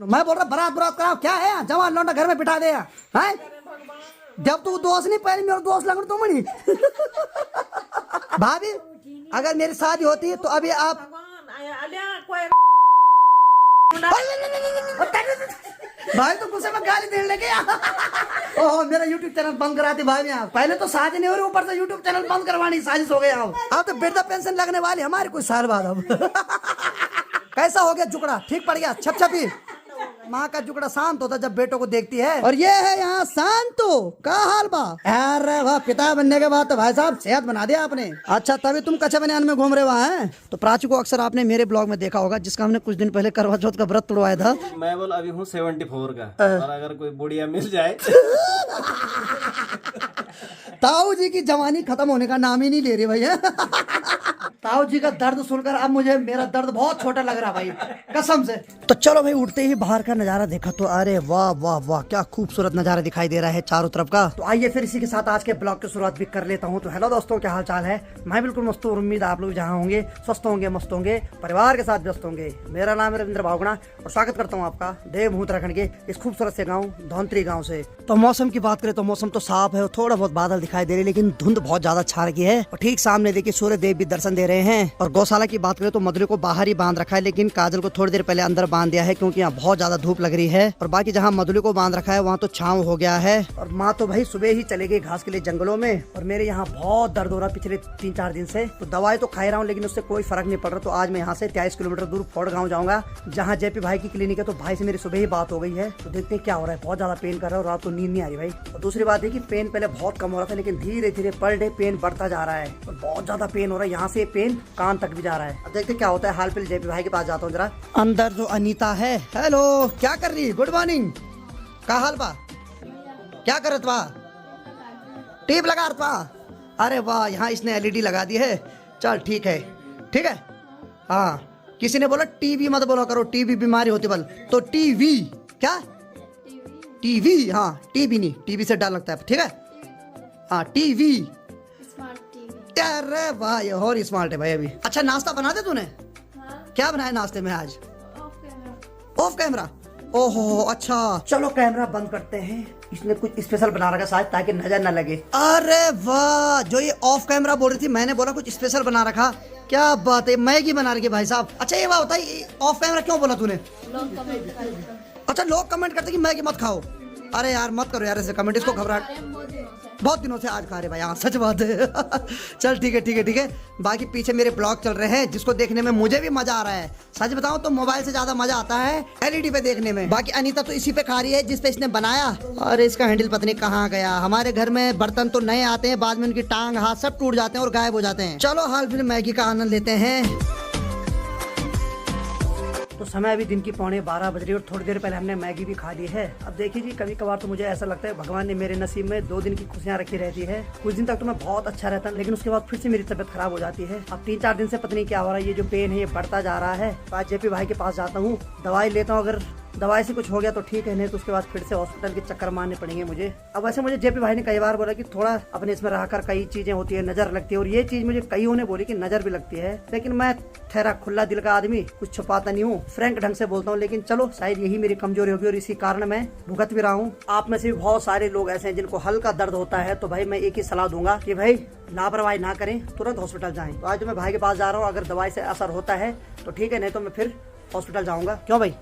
मैं बोल रहा बारात बारात कराओ, क्या है जवान लौंडा घर में बिठा दे हैं? जब तू दोस्त नहीं पहले मेरा दोस्त लग तू मनी। भाभी अगर मेरी शादी होती तो अभी आप भाई तो गुस्से में गाली देने लगे। ओह मेरा YouTube चैनल बंद कराते भाई यहाँ। पहले तो शादी नहीं हो रही, ऊपर से YouTube चैनल बंद करवानी साजिश हो गया। अब तो वृद्धा पेंशन लगने वाली हमारे कुछ साल बाद। अब कैसा हो गया जुकड़ा, ठीक पड़ गया? छप छपी माँ का जुकड़ा शांत होता जब बेटों को देखती है। और ये है यहाँ शांतो का हाल बा। अरे वाह, पिता बनने के बाद तो भाई साहब सेहत बना दिया आपने। अच्छा तभी तुम कच्चे बनियान में घूम रहे वहाँ हैं। तो प्राची को अक्सर आपने मेरे ब्लॉग में देखा होगा, जिसका हमने कुछ दिन पहले करवा चौथ का व्रत तोड़वाया था। मैं बोल अभी हूँ 74 का, और अगर कोई बुढ़िया मिल जाए। ताऊ जी की जवानी खत्म होने का नाम ही नहीं ले रही भैया। ताऊ जी का दर्द सुनकर अब मुझे मेरा दर्द बहुत छोटा लग रहा भाई, कसम से। तो चलो भाई, उठते ही बाहर का नजारा देखा तो अरे वाह वाह वाह, क्या खूबसूरत नजारा दिखाई दे रहा है चारों तरफ का। तो आइए फिर इसी के साथ आज के ब्लॉग की शुरुआत भी कर लेता हूँ। तो हेलो दोस्तों, क्या हाल चाल है? मैं बिल्कुल मस्त हूँ, उम्मीद आप लोग जहाँ होंगे स्वस्थ होंगे, मस्त होंगे, परिवार के साथ व्यस्त होंगे। मेरा नाम है रविंद्र भावगुणा और स्वागत करता हूँ आपका देवभूमि उत्तराखंड के इस खूबसूरत से गाँव धौंतरी गाँव से। तो मौसम की बात करें तो मौसम तो साफ है, थोड़ा बहुत बादल दिखाई दे रहे, लेकिन धुंध बहुत ज्यादा छा रखी है। और ठीक सामने देखिए सूर्य देव भी दर्शन दे रहे हैं। और गौशाला की बात करें तो मधुरे को बाहर ही बांध रखा है, लेकिन काजल को थोड़ी देर पहले अंदर बांध दिया है, क्योंकि यहाँ बहुत ज्यादा धूप लग रही है। और बाकी जहाँ मधुरे को बांध रखा है वहाँ तो छांव हो गया है। और माँ तो भाई सुबह ही चले गई घास के लिए जंगलों में। और मेरे यहाँ बहुत दर्द हो रहा पिछले 3-4 दिन से। तो दवाई तो खा रहा हूँ, लेकिन उससे कोई फर्क नहीं पड़ रहा। तो आज मैं यहाँ से 23 किलोमीटर दूर फोर्ट गाँव जाऊंगा, जहाँ जेपी भाई की क्लिनिक है। तो भाई से मेरी सुबह ही बात हो गई है, तो देखते हैं क्या हो रहा है। बहुत ज्यादा पेन कर रहा है और रात को नींद नहीं आ रही भाई। और दूसरी बात है कि पेन पहले बहुत कम हो रहा था, लेकिन धीरे धीरे पर डे पेन बढ़ता जा रहा है और बहुत ज्यादा पेन हो रहा है। यहाँ से पेन कान तक भी जा रहा है। अब देखते क्या होता है। हाल फिलहाल जेपी भाई के पास जाता हूँ जरा। अंदर जो अनीता है, हेलो क्या कर रही? गुड मॉर्निंग, का हाल बा? क्या करत बा? टेप लगा रहा बा? अरे वाह, यहाँ इसने एलईडी लगा दी है। चल ठीक है, ठीक है। हाँ, किसी ने बोला टीवी मत बोला करो, टीवी बीमारी होती बल। तो टीवी क्या? टीवी, हाँ टीवी नहीं, टीवी से डर लगता है, ठीक है। हाँ टीवी। अरे वाह, ये और स्मार्ट है भाई अभी। अच्छा नाश्ता बना दे तूने? हाँ। क्या बनाया नाश्ते में आज? Of camera. ओहो अच्छा, चलो कैमरा बंद करते हैं। इसने कुछ स्पेशल बना रखा शायद, ताकि नजर न लगे। अरे वाह, जो ये ऑफ कैमरा बोल रही थी, मैंने बोला कुछ स्पेशल बना रखा। क्या बात है, मैगी बना रही है भाई साहब। अच्छा ये बात बताइए, ऑफ कैमरा क्यों बोला तूने? अच्छा लोग कमेंट करते कि मैगी मत खाओ। अरे यार मत करो यार ऐसे कमेंट, इसको घबराहट। बहुत दिनों से आज खा रहे भाई, हाँ सच बात है। चल ठीक है ठीक है ठीक है। बाकी पीछे मेरे ब्लॉग चल रहे हैं, जिसको देखने में मुझे भी मजा आ रहा है। सच बताऊं तो मोबाइल से ज्यादा मजा आता है एलईडी पे देखने में। बाकी अनीता तो इसी पे खा रही है जिस पे इसने बनाया। और इसका हैंडल पता नहीं कहाँ गया। हमारे घर में बर्तन तो नए आते हैं, बाद में उनकी टांग हाथ सब टूट जाते हैं और गायब हो जाते हैं। चलो हाल फिर मैगी का आनंद लेते हैं। तो समय अभी दिन की 11:15 बज रही है और थोड़ी देर पहले हमने मैगी भी खा ली है। अब देखिए जी, कभी कभार तो मुझे ऐसा लगता है भगवान ने मेरे नसीब में 2 दिन की खुशियां रखी रहती है। कुछ दिन तक तो मैं बहुत अच्छा रहता, लेकिन उसके बाद फिर से मेरी तबीयत खराब हो जाती है। अब 3-4 दिन से पता नहीं क्या हो रहा है, ये जो पेन है ये बढ़ता जा रहा है। आज जेपी भाई के पास जाता हूँ, दवाई लेता हूँ। अगर दवाई से कुछ हो गया तो ठीक है, नहीं तो उसके बाद फिर से हॉस्पिटल के चक्कर मारने पड़ेंगे मुझे। अब वैसे मुझे जेपी भाई ने कई बार बोला कि थोड़ा अपने इसमें रहकर कई चीजें होती है, नजर लगती है। और ये चीज मुझे कईयों ने बोली कि नजर भी लगती है, लेकिन मैं ठहरा खुला दिल का आदमी, कुछ छुपाता नहीं हूँ, फ्रैंक ढंग से बोलता हूँ। लेकिन चलो शायद यही मेरी कमजोरी होगी और इसी कारण मैं भुगत भी रहा हूँ। आप में से भी बहुत सारे लोग ऐसे हैं जिनको हल्का दर्द होता है, तो भाई मैं एक ही सलाह दूंगा कि भाई लापरवाही ना करें, तुरंत हॉस्पिटल जाएं। तो आज मैं भाई के पास जा रहा हूँ, अगर दवाई से असर होता है तो ठीक है, नहीं तो मैं फिर हॉस्पिटल जाऊंगा। क्यों भाई?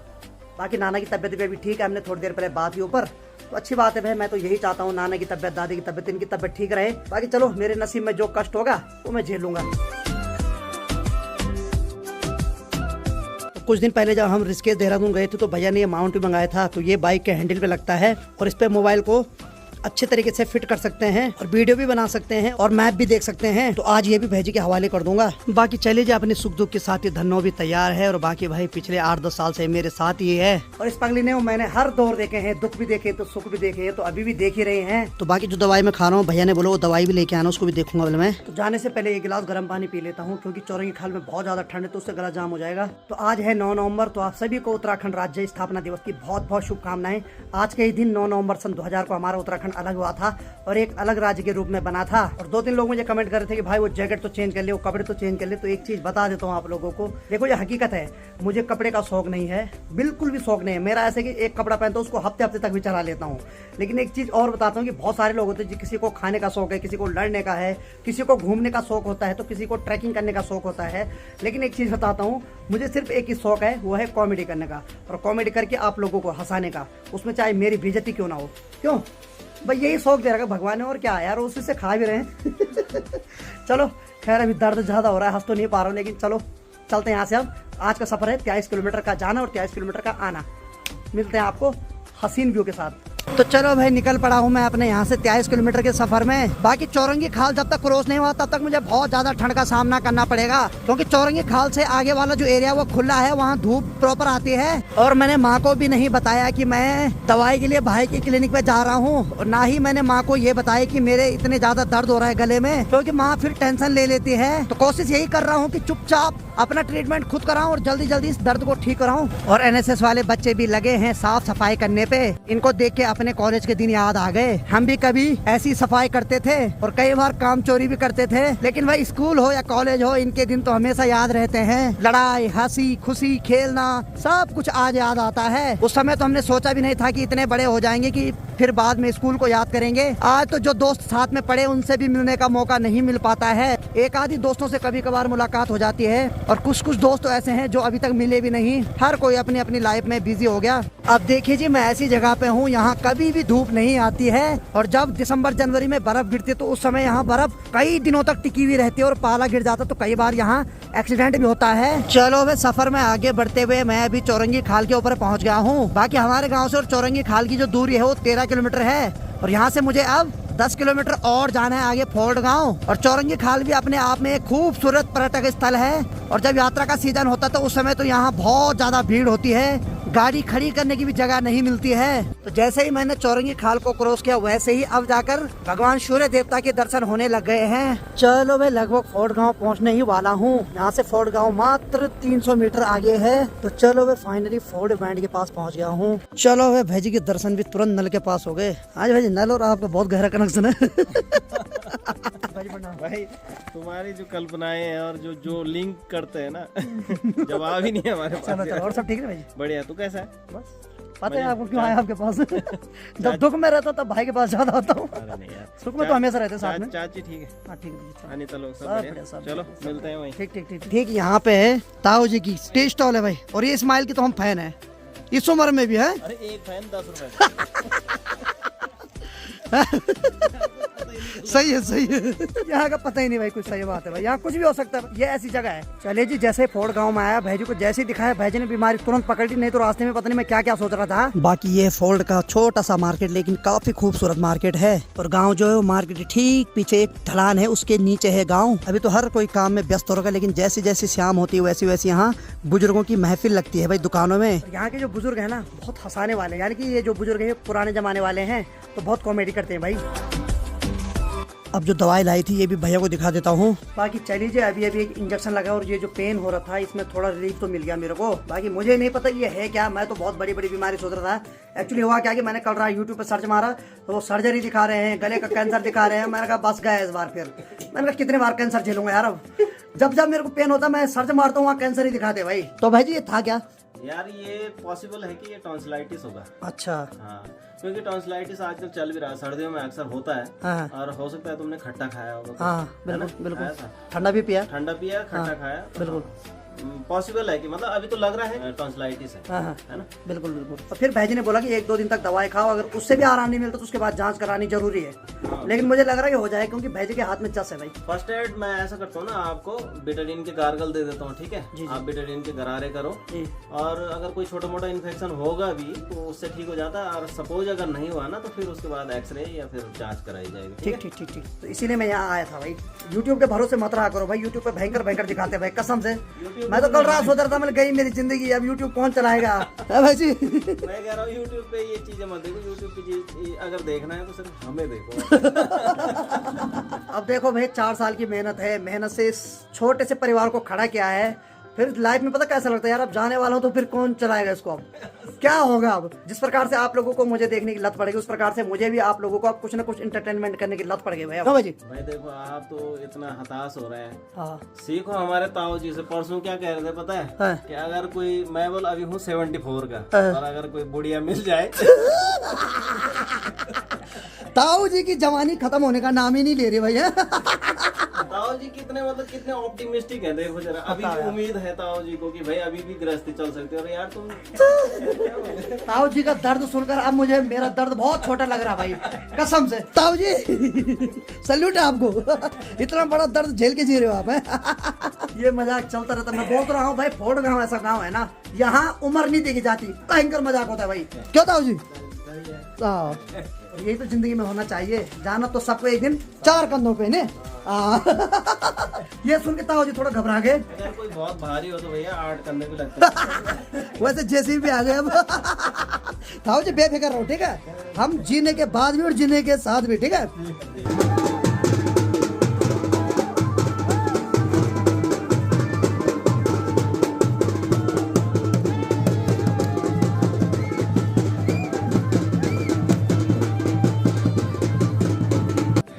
बाकी नाना की तबीयत भी अभी ठीक है, हमने थोड़ी देर पहले बात की ऊपर, तो अच्छी बात है भाई। मैं तो यही चाहता हूँ नाना की तबीयत, दादी की तबीयत, इनकी तबीयत ठीक रहे। बाकी चलो मेरे नसीब में जो कष्ट होगा वो मैं झेल लूंगा। तो कुछ दिन पहले जब हम ऋषिकेश देहरादून गए थे तो भैया ने ये माउंट भी मंगाया था। तो ये बाइक के हैंडल पे लगता है और इस पे मोबाइल को अच्छे तरीके से फिट कर सकते हैं और वीडियो भी बना सकते हैं और मैप भी देख सकते हैं। तो आज ये भी भैजी के हवाले कर दूंगा। बाकी चलिए जी, अपने सुख दुख के साथ ये धन्नो भी तैयार है। और बाकी भाई पिछले 8-10 साल से मेरे साथ ये है और इस पगली ने मैंने हर दौर देखे हैं, दुख भी देखे तो सुख भी देखे हैं, तो अभी भी देख ही रहे हैं। तो बाकी जो दवाई मैं खा रहा हूँ, भैया ने बोला वो दवाई भी लेके आना, उसको भी देखूंगा मैं। तो जाने से पहले 1 गिलास गर्म पानी पी लेता हूँ, क्योंकि चौरंगी खाल में बहुत ज्यादा ठंड है, तो उससे गला जाम हो जाएगा। तो आज है 9 नवंबर, तो आप सभी को उत्तराखंड राज्य स्थापना दिवस की बहुत बहुत शुभकामनाएं। आज के ही दिन 9 नवंबर सन 2000 को हमारा उत्तराखंड उत्तराखंड अलग हुआ था और एक अलग राज्य के रूप में बना था। और 2-3 लोग मुझे कमेंट कर रहे थे कि भाई वो जैकेट तो चेंज कर ले, वो कपड़े तो चेंज कर ले। तो एक चीज बता देता हूँ आप लोगों को, देखो ये हकीकत है, मुझे कपड़े का शौक नहीं है, बिल्कुल भी शौक नहीं है मेरा। ऐसे कि एक कपड़ा पहनता हूँ उसको हफ्ते हफ्ते तक भी चला लेता हूँ। लेकिन एक चीज और बताता हूँ कि बहुत सारे लोग होते हैं, किसी को खाने का शौक है, किसी को लड़ने का है, किसी को घूमने का शौक होता है, तो किसी को ट्रैकिंग करने का शौक होता है। लेकिन एक चीज बताता हूँ, मुझे सिर्फ एक ही शौक है, वो है कॉमेडी करने का, और कॉमेडी करके आप लोगों को हंसाने का, उसमें चाहे मेरी बेइज्जती क्यों ना हो। क्यों भाई, यही शौक दे रखा भगवान ने, और क्या है यार, उसी से खा भी रहे हैं। चलो खैर, अभी दर्द ज़्यादा हो रहा है, हंस तो नहीं पा रहा हूँ, लेकिन चलो चलते हैं यहाँ से। अब आज का सफ़र है 23 किलोमीटर का जाना और 23 किलोमीटर का आना। मिलते हैं आपको हसीन व्यू के साथ। तो चलो भाई, निकल पड़ा हूँ मैं अपने यहाँ से 23 किलोमीटर के सफर में। बाकी चौरंगी खाल जब तक क्रॉस नहीं हुआ तब तक मुझे बहुत ज्यादा ठंड का सामना करना पड़ेगा, क्योंकि चौरंगी खाल से आगे वाला जो एरिया वो खुला है, वहाँ धूप प्रॉपर आती है। और मैंने माँ को भी नहीं बताया कि मैं दवाई के लिए भाई की क्लिनिक पे जा रहा हूँ, और ना ही मैंने माँ को ये बताया कि मेरे इतने ज्यादा दर्द हो रहा है गले में, क्योंकि माँ फिर टेंशन ले लेती है। तो कोशिश यही कर रहा हूँ कि चुपचाप अपना ट्रीटमेंट खुद कराऊं और जल्दी जल्दी इस दर्द को ठीक कराऊं। और एनएसएस वाले बच्चे भी लगे हैं साफ सफाई करने पे। इनको देख के अपने कॉलेज के दिन याद आ गए, हम भी कभी ऐसी सफाई करते थे और कई बार काम चोरी भी करते थे। लेकिन भाई स्कूल हो या कॉलेज हो, इनके दिन तो हमेशा याद रहते हैं। लड़ाई, हंसी खुशी, खेलना, सब कुछ आज याद आता है। उस समय तो हमने सोचा भी नहीं था कि इतने बड़े हो जाएंगे कि फिर बाद में स्कूल को याद करेंगे। आज तो जो दोस्त साथ में पढ़े उनसे भी मिलने का मौका नहीं मिल पाता है। एक आधी दोस्तों से कभी कभार मुलाकात हो जाती है, और कुछ कुछ दोस्त तो ऐसे हैं जो अभी तक मिले भी नहीं। हर कोई अपनी अपनी लाइफ में बिजी हो गया। अब देखिए जी, मैं ऐसी जगह पे हूँ, यहाँ कभी भी धूप नहीं आती है, और जब दिसंबर जनवरी में बर्फ गिरती है तो उस समय यहाँ बर्फ कई दिनों तक टिकी हुई रहती है, और पाला गिर जाता तो कई बार यहाँ एक्सीडेंट भी होता है। चलो वे सफर में आगे बढ़ते हुए मैं अभी चौरंगी खाल के ऊपर पहुँच गया हूँ। बाकी हमारे गाँव से और चौरंगी खाल की जो दूरी है वो 13 किलोमीटर है, और यहाँ से मुझे अब 10 किलोमीटर और जाना है आगे फोर्ड गांव। और चौरंगी खाल भी अपने आप में एक खूबसूरत पर्यटक स्थल है, और जब यात्रा का सीजन होता है तो उस समय तो यहाँ बहुत ज्यादा भीड़ होती है, गाड़ी खड़ी करने की भी जगह नहीं मिलती है। तो जैसे ही मैंने चौरंगी खाल को क्रॉस किया, वैसे ही अब जाकर भगवान सूर्य देवता के दर्शन होने लग गए हैं। चलो मैं लगभग फोर्ड गांव पहुंचने ही वाला हूं। यहाँ से फोर्ड गांव मात्र 300 मीटर आगे है। तो चलो मैं फाइनली फोर्ड बैंड के पास पहुंच गया हूँ। चलो वे भाई जी के दर्शन भी तुरंत नल के पास हो गए। आज भाई नल और आपका बहुत गहरा कनेक्शन है। भाई तुम्हारी जो कल्पनाएं हैं और जो लिंक करते हैं ना, जवाब ही नहीं है हमारे पास। चलो और सब ठीक है भाई? बढ़िया। तू कैसा है? बस पता है आपको क्यों आया आपके पास। जब दुख में रहता तब भाई के पास ज्यादा आता हूँ, सुख में तो हमेशा रहते साथ में। चाची ठीक है? हाँ ठीक है। अनिता लोग सब बढ़िया। चलो मिलते हैं वहीं। ठीक ठीक ठीक ठीक। यहाँ पे है ताऊ जी की टी स्टॉल है भाई, और ये इस्माइल की तो हम फैन है, इस उम्र में भी है। अरे एक फैन 10 रुपए। सही है सही है। यहाँ का पता ही नहीं भाई, कुछ सही बात है भाई, यहाँ कुछ भी हो सकता है, ये ऐसी जगह है। चलिए जी, जैसे फोर्ड गांव में आया, भाईजी को जैसे ही दिखाया, भाईजी ने बीमारी तुरंत पकड़ ली, नहीं तो रास्ते में पता नहीं मैं क्या क्या सोच रहा था। बाकी ये फोर्ड का छोटा सा मार्केट, लेकिन काफी खूबसूरत मार्केट है। और गाँव जो है वो मार्केट ठीक पीछे एक ढलान है, उसके नीचे है गाँव। अभी तो हर कोई काम में व्यस्त होगा, लेकिन जैसी जैसी शाम होती है वैसी वैसी यहाँ बुजुर्गों की महफिल लगती है भाई दुकानों में। यहाँ के जो बुजुर्ग है ना, बहुत हंसाने वाले, यानी कि ये जो बुजुर्ग है पुराने जमाने वाले हैं, तो बहुत कॉमेडी करते हैं भाई। अब जो दवाई लाई थी ये भी भैया को दिखा देता हूँ। बाकी चलिए, अभी अभी एक इंजेक्शन लगा, और ये जो पेन हो रहा था इसमें थोड़ा रिलीफ तो मिल गया मेरे को। बाकी मुझे नहीं पता ये है क्या, मैं तो बहुत बड़ी बड़ी बीमारी सोच रहा था। एक्चुअली हुआ क्या कि मैंने कल रात यूट्यूब पे सर्च मारा, तो वो सर्जरी दिखा रहे हैं, गले का कैंसर दिखा रहे हैं। मैंने कहा बस गया इस बार। फिर मैंने कहा कितने बार कैंसर झेलूंगा यार। अब जब जब मेरे को पेन होता मैं सर्च मारता हूँ, वहाँ कैंसर ही दिखाते भाई। तो भाई जी ये था क्या यार? ये पॉसिबल है कि ये टॉन्सिलाइटिस होगा। अच्छा। हाँ, क्योंकि टॉन्सिलाइटिस आजकल चल भी रहा है, सर्दियों में अक्सर होता है। हाँ। और हो सकता है तुमने खट्टा खाया होगा। हाँ बिल्कुल बिल्कुल, ठंडा भी पिया, खट्टा खाया, बिल्कुल पॉसिबल है कि मतलब अभी तो लग रहा है टॉन्सिलाइटिस है। हाँ है ना? बिल्कुल बिल्कुल। और फिर भाईजी ने बोला कि 1-2 दिन तक दवाई खाओ, अगर उससे भी आराम नहीं मिलता तो उसके बाद जांच करानी जरूरी है। हाँ। लेकिन मुझे लग रहा है कि हो जाए, क्योंकि भाईजी के हाथ में चस है भाई। फर्स्ट एड मैं ऐसा करता हूँ ना, आपको बेटाडीन के गार्गल दे देता हूँ, ठीक है? आप बेटाडीन के गरारे करो, और अगर कोई छोटा मोटा इन्फेक्शन होगा भी तो उससे ठीक हो जाता है। और सपोज अगर नहीं हुआ ना, तो फिर उसके बाद एक्सरे या फिर जांच कराई जाएगी। ठीक ठीक ठीक ठीक। तो इसीलिए मैं यहाँ आया था भाई। यूट्यूब के भरोसे मत रहा करो भाई, यूट्यूब पे भयंकर भयंकर दिखाते हैं भाई, कसम से। मैं तो कल रात सोच रहा था, मैं गई मेरी जिंदगी, अब यूट्यूब कौन चलाएगा भाई जी। मैं कह रहा हूँ यूट्यूब पे ये चीजें मत देखो, यूट्यूब की चीज अगर देखना है तो सिर्फ हमें देखो। अब देखो भाई, 4 साल की मेहनत है, मेहनत से इस छोटे से परिवार को खड़ा किया है, फिर लाइफ में पता कैसा लगता है यार, अब जाने वाला हूँ तो फिर कौन चलाएगा इसको, अब क्या होगा। अब जिस प्रकार से आप लोगों को मुझे देखने की लत पड़ेगी, उस प्रकार से मुझे भी आप लोगों को अब कुछ ना कुछ एंटरटेनमेंट करने की लत पड़ गई भाई। भाई जी भाई देखो आप तो इतना हताश हो रहे हैं, हाँ सीखो हमारे ताऊ जी से। परसों क्या कह रहे थे पता है हाँ। कि अगर कोई, मैं बोल अभी हूँ 74 का, और अगर कोई बुढ़िया मिल जाए ताऊ जी की जवानी खत्म होने का नाम ही नहीं ले रही भैया। ताऊ जी कितने मतलब कितने ऑप्टिमिस्टिक है, देखो जरा। अभी भी उम्मीद है ताऊ जी को कि भाई अभी भी गृहस्थी चल सकती है। और यार तुम ताऊ जी का दर्द सुनकर अब मुझे मेरा दर्द बहुत छोटा लग रहा भाई, कसम से। ताऊ जी सल्यूट है आपको, इतना बड़ा दर्द झेल के जी रहे हो आप हैं। ये मजाक चलता रहता, मैं बोल रहा हूँ भाई, फोड़ गाँव ऐसा गाँव है ना, यहाँ उम्र नहीं देखी जाती, भयंकर मजाक होता है भाई। क्यों ताऊ जी? यही तो जिंदगी में होना चाहिए, जाना तो सबको एक दिन चार कंधों पे ने। ये सुन के ताऊ जी थोड़ा घबरा गए। अगर कोई बहुत भारी हो तो भैया 8 कंधे भी लगते हैं। वैसे जैसे भी आ गए अब। ताऊ जी बेफिक्र रहो, ठीक है, हम जीने के बाद भी और जीने के साथ भी, ठीक है।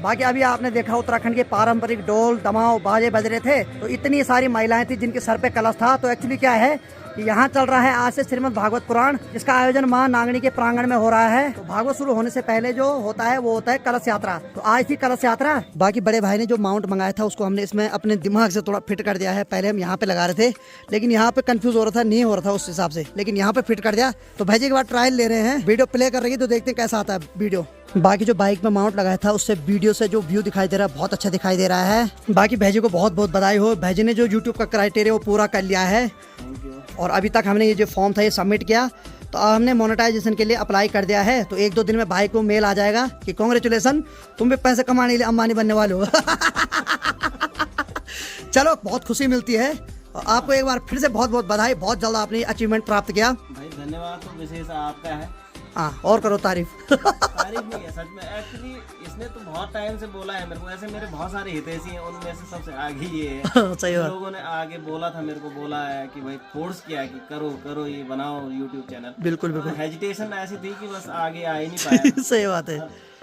बाकी अभी आपने देखा उत्तराखंड के पारंपरिक ढोल दमाव बाजे बज रहे थे, तो इतनी सारी महिलाएं थी जिनके सर पे कलश था। तो एक्चुअली क्या है कि यहाँ चल रहा है आज से श्रीमद् भागवत पुराण, जिसका आयोजन मां नागनी के प्रांगण में हो रहा है। तो भागवत शुरू होने से पहले जो होता है वो होता है कलश यात्रा। तो आज थी कलश यात्रा। बाकी बड़े भाई ने जो माउंट मंगाया था उसको हमने इसमें अपने दिमाग से थोड़ा फिट कर दिया है। पहले हम यहाँ पे लगा रहे थे, लेकिन यहाँ पे कंफ्यूज हो रहा था, नहीं हो रहा था उस हिसाब से, लेकिन यहाँ पे फिट कर दिया। तो भाई जी के बाद ट्रायल ले रहे हैं, वीडियो प्ले कर रही है, तो देखते हैं कैसा आता है वीडियो। बाकी जो बाइक में माउंट लगाया था उससे वीडियो से जो व्यू दिखाई दे रहा है बहुत अच्छा दिखाई दे रहा है। बाकी भाई जी को बहुत बहुत बधाई हो, भाई जी ने जो यूट्यूब का क्राइटेरिया वो पूरा कर लिया है। और अभी तक हमने ये जो फॉर्म था ये सबमिट किया, तो हमने मोनेटाइजेशन के लिए अप्लाई कर दिया है। तो 1-2 दिन में भाई को मेल आ जाएगा कि कांग्रेचुलेसन, तुम भी पैसे कमाने के लिए अंबानी बनने वाले हो। चलो बहुत खुशी मिलती है, और आपको एक बार फिर से बहुत बहुत बधाई, बहुत जल्द आपने अचीवमेंट प्राप्त किया भाई धन्यवाद तो विशेष आपका है। हाँ और करो तारीफ। तारीफ नहीं है सच में, एक्चुअली इसने तो बहुत टाइम से बोला है मेरे को। ऐसे मेरे बहुत सारे हितैषी हैं, उनमें से सबसे आगे ये है। सही बात। लोगों ने आगे बोला था मेरे को, बोला है कि भाई फोर्स किया कि करो करो ये बनाओ यूट्यूब चैनल। बिल्कुल बिल्कुल। हेजिटेशन ऐसी थी कि बस आगे आ ही नहीं पाया। सही बात है।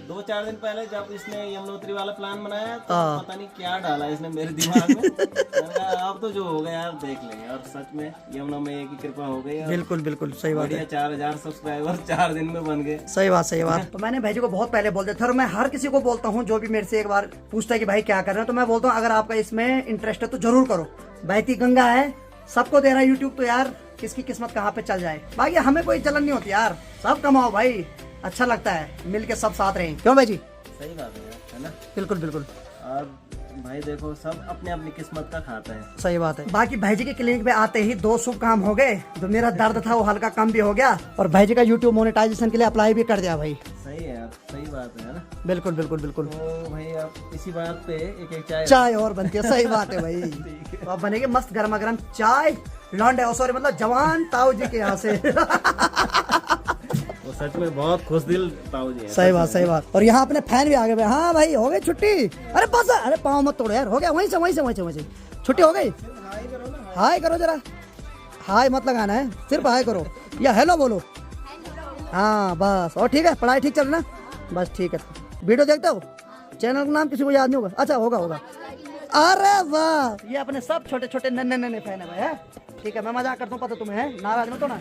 2-4 दिन पहले जब इसने यमुनोत्री वाला प्लान बनाया तो पता नहीं क्या डाला इसने मेरे दिमाग में। मैंने कहा अब तो जो हो गया यार देख लेंगे, और सच में यमुना में की कृपा हो गई। बिल्कुल बिल्कुल सही बात है। 4000 सब्सक्राइबर 4 दिन में बन गए। सही बात सही बात। तो मैंने भाई जी को बहुत पहले बोल दिया था, और मैं हर किसी को बोलता हूँ जो भी मेरे से एक बार पूछता है कि भाई क्या कर रहे हो, तो मैं बोलता हूँ अगर आपका इसमें इंटरेस्ट है तो जरूर करो। बहती गंगा है, सबको दे रहा है यूट्यूब, तो यार किसकी किस्मत कहाँ पे चल जाए। बाकी हमें कोई जलन नहीं होती यार, सब कमाओ भाई, अच्छा लगता है मिलके सब साथ रहें। क्यों भाई जी? सही बात है यार, है ना? बिल्कुल बिल्कुल। और भाई देखो सब अपने अपनी किस्मत का खाता है। सही बात है। बाकी भाई जी के क्लिनिक पे आते ही 2 शुभ काम हो गए। जो मेरा दर्द था वो हल्का कम भी हो गया, और भाई जी का यूट्यूब मोनेटाइजेशन के लिए अप्लाई भी कर दिया भाई। सही है यार, सही बात है ना? बिल्कुल बिल्कुल बिल्कुल। तो भाई आप इसी बात पे एक चाय और बनती है। सही बात है भाई। तो अब बनेगी मस्त गर्मा गर्म चाय, लौंडे सॉरी मतलब जवान ताऊ जी के यहाँ से। वो सच में बहुत खुश दिल ताऊ जी हैं। सही बात सही बात। और यहाँ अपने फैन भी आ गए। हाँ भाई हो गई छुट्टी। अरे बस, अरे पाँव मत तोड़ो यार, हो गया वहीं से छुट्टी हो गई। हाय करो जरा, हाय मत लगाना है, सिर्फ हाय करो या हेलो बोलो। हाँ बस, और ठीक है, पढ़ाई ठीक चल रही ना? बस ठीक है। वीडियो देखते हो? चैनल का नाम किसी को याद नहीं होगा? अच्छा होगा। अरे वाह, ये अपने सब छोटे छोटे नन्हे फैन है भाई। है ठीक है, मैं मजाक करता हूँ, पता तुम्हें है, नाराज मत हो ना,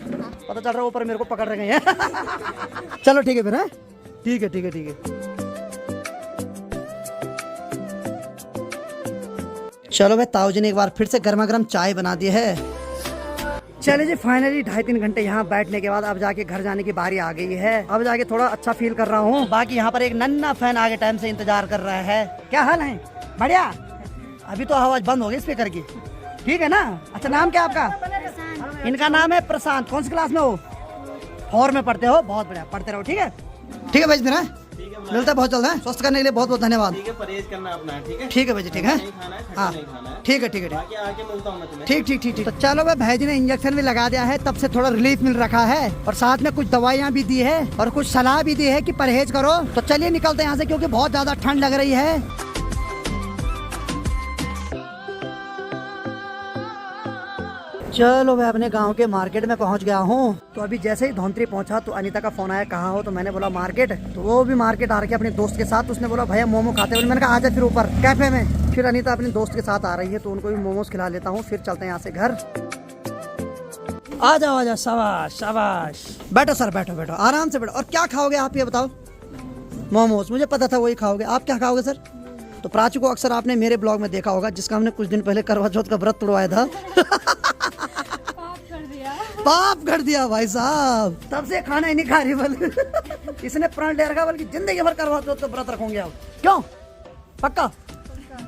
पता चल रहा है ऊपर मेरे को पकड़ रहे हैं। चलो ठीक है फिर, है ठीक है। चलो भाई, ताऊ जी ने एक बार फिर से गर्मा गर्म चाय बना दी है। चले जी, फाइनली 2.5-3 घंटे यहाँ बैठने के बाद अब जाके घर जाने की बारी आ गई है। अब जाके थोड़ा अच्छा फील कर रहा हूँ। बाकी यहाँ पर एक नन्हा फैन आगे टाइम से इंतजार कर रहा है। क्या हाल है? बढ़िया। अभी तो आवाज बंद हो गई स्पीकर की, ठीक है ना? अच्छा नाम क्या आपका? इनका नाम है प्रशांत। कौन सी क्लास में हो? 4 में पढ़ते हो? बहुत बढ़िया, पढ़ते रहो। ठीक है भाई, फिर मिलता है बहुत जल्द है। स्वस्थ करने के लिए बहुत बहुत धन्यवाद। ठीक है, परहेज करना अपना। ठीक है भाई जी, ठीक है। हाँ ठीक है आके मिलता हूँ मैं तुम्हें। ठीक। तो चलो भाई जी ने इंजेक्शन भी लगा दिया है, तब से थोड़ा रिलीफ मिल रखा है, और साथ में कुछ दवाइयाँ भी दी है और कुछ सलाह भी दी है कि परहेज करो। तो चलिए निकलते हैं यहाँ से, क्योंकि बहुत ज्यादा ठंड लग रही है। चलो मैं अपने गांव के मार्केट में पहुंच गया हूं। तो अभी जैसे ही धौंतरी पहुंचा तो अनीता का फोन आया, कहाँ हो? तो मैंने बोला मार्केट। तो वो भी मार्केट आ रही है अपने दोस्त के साथ। उसने बोला भैया मोमो खाते हैं। मैंने कहा आजा फिर ऊपर कैफे में। फिर अनीता अपने दोस्त के साथ आ रही है तो उनको भी मोमोज खिला लेता हूँ, फिर चलते हैं यहाँ से घर। आ जाओ शाबाश शाबाश। बैठो सर, बैठो बैठो आराम से बैठो। और क्या खाओगे आप ये बताओ? मोमोज, मुझे पता था वही खाओगे। आप क्या खाओगे सर? तो प्राची को अक्सर आपने मेरे ब्लॉग में देखा होगा, जिसका हमने कुछ दिन पहले करवा चौथ का व्रत तोड़वाया था। पाप कर दिया भाई साहब, तब से खाना ही नहीं खा रही। बल्कि इसने प्रण ले रखा, बल्कि जिंदगी भर करवा चौथ तो व्रत रखोगे आप। क्यों? पक्का?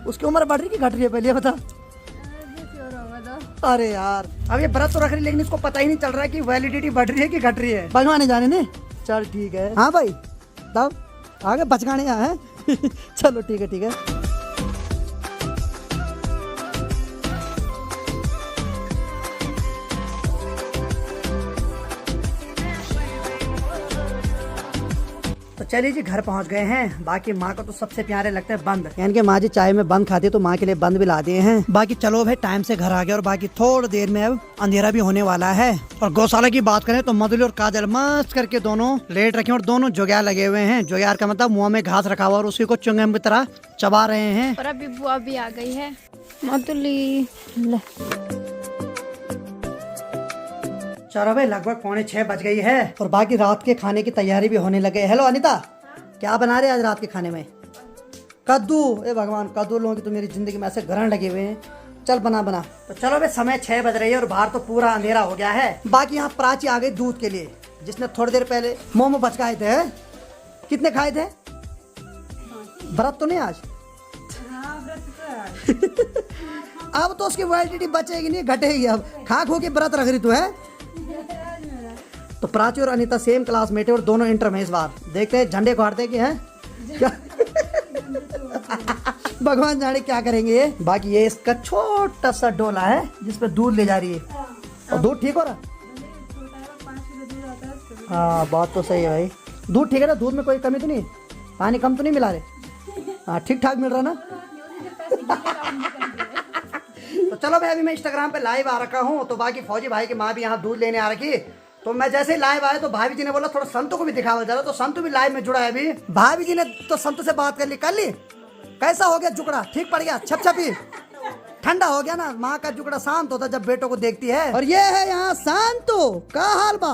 उसकी उम्र बढ़ रही कि घट रही है पहले बता। अरे यार अब ये व्रत तो रख रही, लेकिन इसको पता ही नहीं चल रहा है कि वैलिडिटी बढ़ रही है कि घट रही है। भगवान जाने ने। चल ठीक है। हाँ भाई तब आगे बचकाने यहाँ है। चलो ठीक है ठीक है। तो चलिए जी घर पहुंच गए हैं। बाकी माँ को तो सबसे प्यारे लगते हैं बंद, यानी कि माँ जी चाय में बंद खाती है तो माँ के लिए बंद भी ला दिए हैं। बाकी चलो भाई टाइम से घर आ गए और बाकी थोड़ी देर में अब अंधेरा भी होने वाला है। और गौशाला की बात करें तो मधुली और काजल मस्त करके दोनों लेट रखे और दोनों जुगाड़ लगे हुए हैं। जुगाड़ का मतलब मुँह में घास रखा हुआ और उसी को चुंगम की तरह चबा रहे हैं। और अभी बुआ भी आ गई है। मधुली चलो भाई लगभग 6:45 बज गई है और बाकी रात के खाने की तैयारी भी होने लगे। हेलो अनीता, क्या बना रहे आज रात के खाने में? कद्दू। ए भगवान, कद्दू लोगों की तो मेरी जिंदगी में ऐसे ग्रहण लगे हुए हैं। चल बना बना। तो चलो भाई समय 6 बज रही है और बाहर तो पूरा अंधेरा हो गया है। बाकी यहाँ प्राची आ गई दूध के लिए, जिसने थोड़ी देर पहले मोमो बचकाए थे। कितने खाए थे? व्रत तो नहीं आज? अब तो उसकी वैलिडिटी बचेगी नहीं, घटेगी। अब खा खो के व्रत रख रही तू है। तो प्राची और अनीता सेम क्लासमेट है और दोनों इंटर में इस बार। देखते हैं झंडे गाड़ते कि हैं क्या। भगवान जाने क्या करेंगे ये। बाकी ये इसका छोटा सा डोला है जिसपे दूध ले जा रही है। और दूध ठीक हो रहा? हाँ बात तो सही है भाई, दूध ठीक है ना? दूध में कोई कमी तो नहीं? पानी कम तो नहीं मिला रहे? हाँ ठीक ठाक मिल रहा ना? तो चलो भाई अभी मैं इंस्टाग्राम पे लाइव आ रखा हूँ। तो बाकी फौजी भाई की माँ भी यहाँ दूध लेने आ रखी। तो मैं जैसे ही लाइव आया तो भाभी जी ने बोला थोड़ा संतू को भी दिखावा जरा। तो संतू भी लाइव में जुड़ा है अभी। भाभी जी ने तो संतू से बात कर ली। कैसा हो गया जुकड़ा? ठीक पड़ गया? छपछपी ठंडा हो गया ना? माँ का जुकड़ा शांत होता जब बेटों को देखती है। और ये है यहाँ संतू का हाल बा।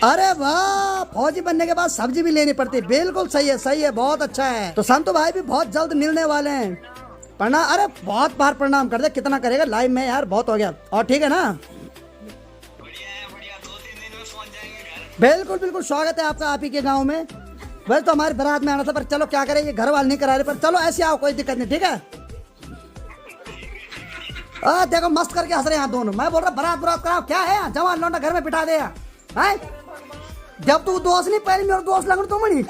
अरे वाह, फौजी बनने के बाद सब्जी भी लेनी पड़ती है। बिल्कुल सही है, सही है, बहुत अच्छा है। तो संतू भाई भी बहुत जल्द मिलने वाले हैं। प्रणाम। अरे बहुत बार प्रणाम कर दे, कितना करेगा लाइव में यार, बहुत हो गया। और ठीक है ना? बिल्कुल बिल्कुल स्वागत है आपका आप ही के गांव में। वैसे तो हमारे बारात में आना था, पर चलो क्या करें, ये घर वाले नहीं करा रहे। पर चलो ऐसे आओ, कोई दिक्कत नहीं, ठीक है? देखो मस्त करके हंस रहे हैं दोनों। मैं बोल रहा बारात कराओ, क्या है जवान लौंडा घर में बिठा दे। जब तू दोस्त नहीं पहले मेरे दोस्त लग तुम नहीं।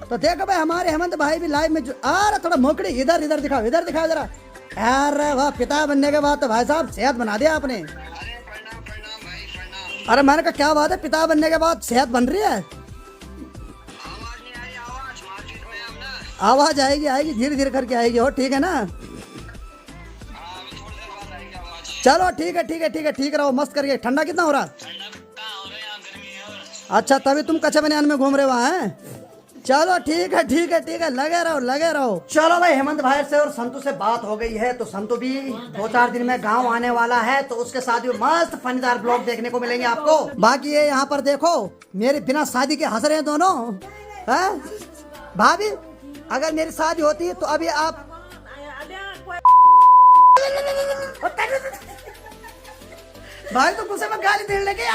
तो देखो भाई हमारे हेमंत भाई भी लाइव में अरे थोड़ा मोकड़ी इधर इधर दिखाओ, इधर दिखाओ जरा। अरे वाह, पिता बनने के बाद तो भाई साहब सेहत बना दिया आपने। अरे मैंने कहा क्या बात है, पिता बनने के बाद सेहत बन रही है? आवाज आएगी आएगी, धीरे धीरे करके आएगी। हो ठीक है ना? चलो ठीक है ठीक है ठीक है, ठीक रहो मस्त करके। ठंडा कितना हो रहा? अच्छा तभी तुम कच्चे बनियान में घूम रहे वहाँ हैं? चलो ठीक है ठीक है ठीक है, लगे रहो लगे रहो। चलो भाई हेमंत भाई से और संतू से बात हो गई है। तो संतू भी 2-4 दिन में गांव आने वाला है, तो उसके साथ भी मस्त फनीदार ब्लॉग देखने को मिलेंगे आपको। बाकी ये यहाँ पर देखो मेरे बिना शादी के हंस रहे हैं दोनों। है भाभी, अगर मेरी शादी होती तो अभी आप भाई तो गुस्से में गाली देने लगे।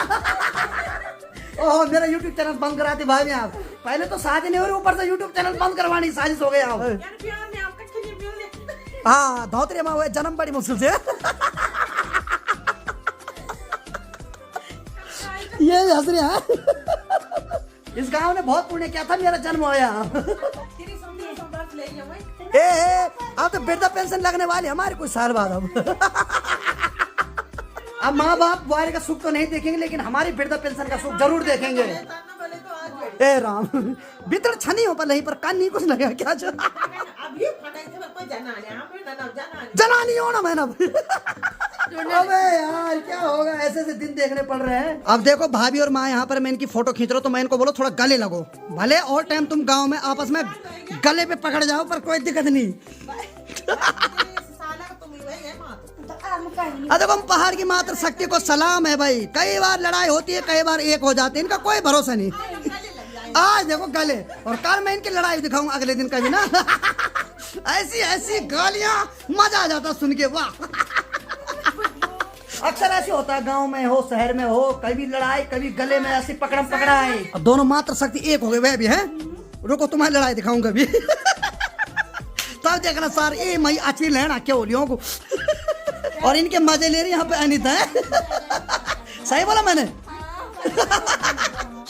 ओह मेरा YouTube चैनल बंद करा दी भाई। आप पहले तो शादी नहीं हो रही, ऊपर से YouTube चैनल बंद करवानी साजिश हो गई। हाँ धोतरी माँ हुए जन्म बड़ी मुश्किल से। ये हंस रहे हैं। इस गांव ने बहुत पुण्य किया था, मेरा जन्म हुआ। अब तो वृद्धा पेंशन लगने वाली हमारे कुछ साल बाद। अब माँ बाप वाले का सुख तो नहीं देखेंगे, लेकिन हमारी वृद्धा पेंशन का सुख जरूर देखेंगे। ए राम भीतर छनी हो पर नहीं, पर कान नहीं कुछ लगा क्या? जनानी हो ना मैं अब अबे यार क्या होगा, ऐसे ऐसे दिन देखने पड़ रहे हैं। अब देखो भाभी और माँ यहाँ पर मैं इनकी फोटो खींच रहा हूँ, तो मैं इनको बोलो थोड़ा गले लगो, भले और टाइम तुम गांव में आपस में गले पे पकड़ जाओ पर कोई दिक्कत नहीं। देखो हम पहाड़ की मात्र शक्ति को सलाम है भाई, कई बार लड़ाई होती है, कई बार एक हो जाते हैं, इनका कोई भरोसा नहीं। आज देखो गले, और कल मैं इनकी लड़ाई दिखाऊंगा अगले दिन कभी ना ऐसी ऐसी गालियां, मजा आ जाता सुन के, वाह। अक्सर ऐसे होता है, गांव में हो शहर में हो, कभी लड़ाई कभी गले में ऐसी पकड़म पकड़ा है। अब दोनों मात्र शक्ति एक हो गए वह भी है। रुको तुम्हारी लड़ाई दिखाऊंगा अभी तब देखना सार ये मई अच्छी लेना क्या बोलियों को और इनके मजे ले रही यहाँ पे अनिता है सही बोला मैंने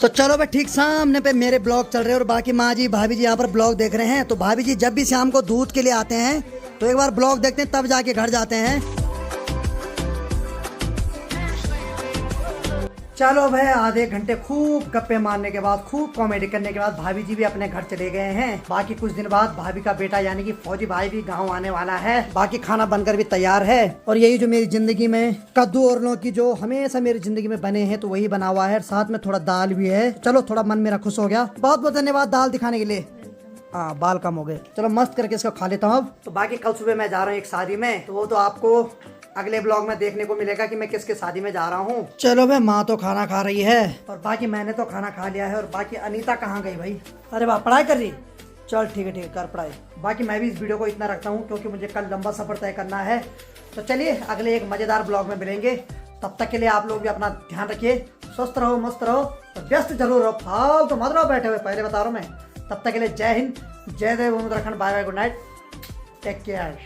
तो चलो भाई, ठीक सामने पे मेरे ब्लॉग चल रहे हैं और बाकी माँ जी भाभी जी यहाँ पर ब्लॉग देख रहे हैं। तो भाभी जी जब भी शाम को दूध के लिए आते हैं तो एक बार ब्लॉग देखते हैं, तब जाके घर जाते हैं। चलो भाई, आधे घंटे खूब गप्पे मारने के बाद, खूब कॉमेडी करने के बाद भाभी जी भी अपने घर चले गए हैं। बाकी कुछ दिन बाद भाभी का बेटा यानी कि फौजी भाई भी गांव आने वाला है। बाकी खाना बनकर भी तैयार है और यही जो मेरी जिंदगी में कद्दू और लौकी जो हमेशा मेरी जिंदगी में बने हैं, तो वही बना हुआ है, साथ में थोड़ा दाल भी है। चलो थोड़ा मन मेरा खुश हो गया, बहुत बहुत धन्यवाद दाल दिखाने के लिए। हाँ बाल कम हो गए, चलो मस्त करके इसको खा लेता हूँ अब। तो बाकी कल सुबह मैं जा रहा हूँ एक शादी में, तो वो तो आपको अगले ब्लॉग में देखने को मिलेगा कि मैं किसके शादी में जा रहा हूँ। चलो भाई, माँ तो खाना खा रही है और बाकी मैंने तो खाना खा लिया है। और बाकी अनीता कहाँ गई भाई? अरे वाह, पढ़ाई कर रही? चल ठीक है कर पढ़ाई। बाकी मैं भी इस वीडियो को इतना रखता हूँ क्योंकि मुझे कल लंबा सफर तय करना है। तो चलिए अगले एक मजेदार ब्लॉग में मिलेंगे, तब तक के लिए आप लोग भी अपना ध्यान रखिए, स्वस्थ रहो, मस्त रहो और व्यस्त जरूर रहो, फालतू मत रहो बैठे हुए, पहले बता रहा हूँ मैं। तब तक के लिए जय हिंद, जय देव, Uttarakhand, bye bye, good night, take care.